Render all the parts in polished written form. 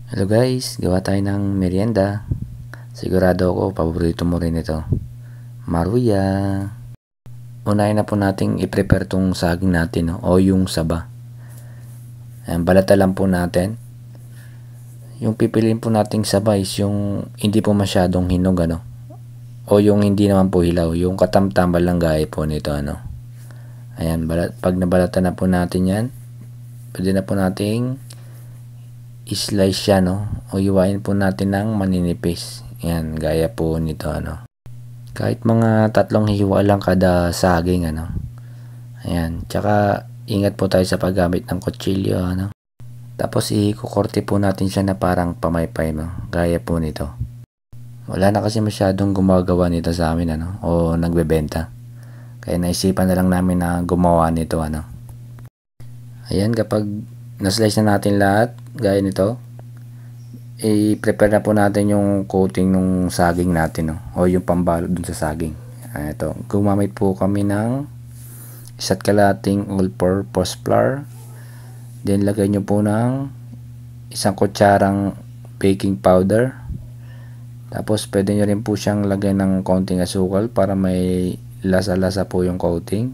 Hello guys, gawa tayo ng merienda. Sigurado ako, paborito mo rin ito. Maruya. Unahin na po nating i-prepare tong saging natin, no? O yung saba. Ayan, balatan lang po natin. Yung pipiliin po nating saba is yung hindi po masyadong hinog, ano? O yung hindi naman po hilaw. Yung katamtamal lang gaya po nito, ano? Ayan, pag nabalatan na po natin yan, pwede na po nating i-slice siya, no? O iwain po natin ng maninipis. Yan, gaya po nito, ano. Kahit mga 3 hiwa lang kada saging, ano. Ayan, tsaka ingat po tayo sa paggamit ng kutsilyo, ano. Tapos ikukorte po natin siya na parang pamaypay, no? Gaya po nito. Wala na kasi masyadong gumagawa nito sa amin, ano. O nagbebenta. Kaya naisipan na lang namin na gumawa nito, ano. Ayan, kapag na-slice na natin lahat, gaya nito, i-prepare na po natin yung coating ng saging natin, no? O yung pambalot dun sa saging. Ito, gumamit po kami ng 1 kalahating all-purpose flour. Then lagay nyo po ng 1 kutsarang baking powder. Tapos pwede nyo rin po siyang lagay ng konting asukal para may lasa-lasa po yung coating.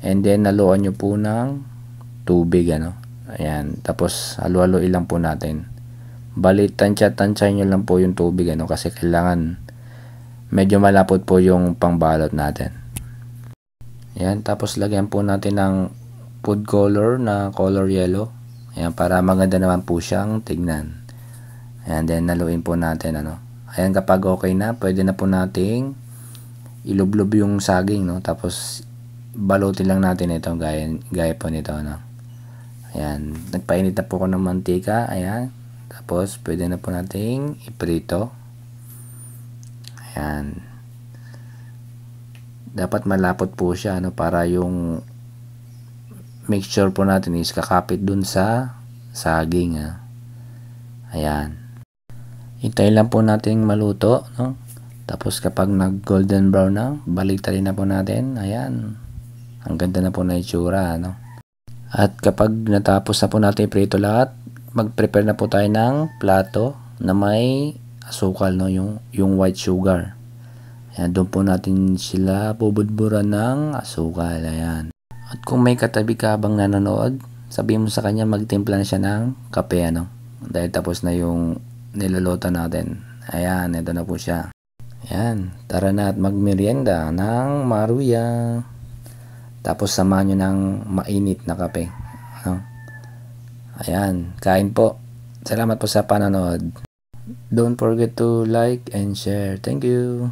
And then haluan nyo po ng tubig, ano. Ayan, tapos halo-haloin lang po natin. Bali, tansya-tansya nyo lang po yung tubig, ano, kasi kailangan medyo malapot po yung pangbalot natin. Ayan, tapos lagyan po natin ng food color na color yellow. Ayan, para maganda naman po siyang tignan. Ayan, then haluin po natin, ano. Ayan, kapag okay na, pwede na po nating ilublob yung saging, no. Tapos balutin lang natin ito, gaya po nito, ano. Ayan, nagpainit na po ako ng mantika. Ayan. Tapos, pwede na po nating iprito. Ayan. Dapat malapot po siya, ano, para yung mixture po natin is kakapit dun sa saging. Ayan. Hintayin lang po natin maluto, no? Tapos, kapag nag golden brown na, baliktarin na po natin. Ayan. Ang ganda na po na itsura, no? At kapag natapos na po natin iprito lahat, mag-prepare na po tayo ng plato na may asukal, no, yung white sugar. Ayan, doon po natin sila bubudburan ng asukal. Ayan. At kung may katabi ka habang nanonood, sabihin mo sa kanya magtimpla na siya ng kape, ano, dahil tapos na yung niluluto natin. Ayan, ito na po siya. Ayan, tara na at magmerienda ng maruya. Tapos samahan nyo ng mainit na kape, ano? Ayan, kain po. Salamat po sa panonood. Don't forget to like and share. Thank you.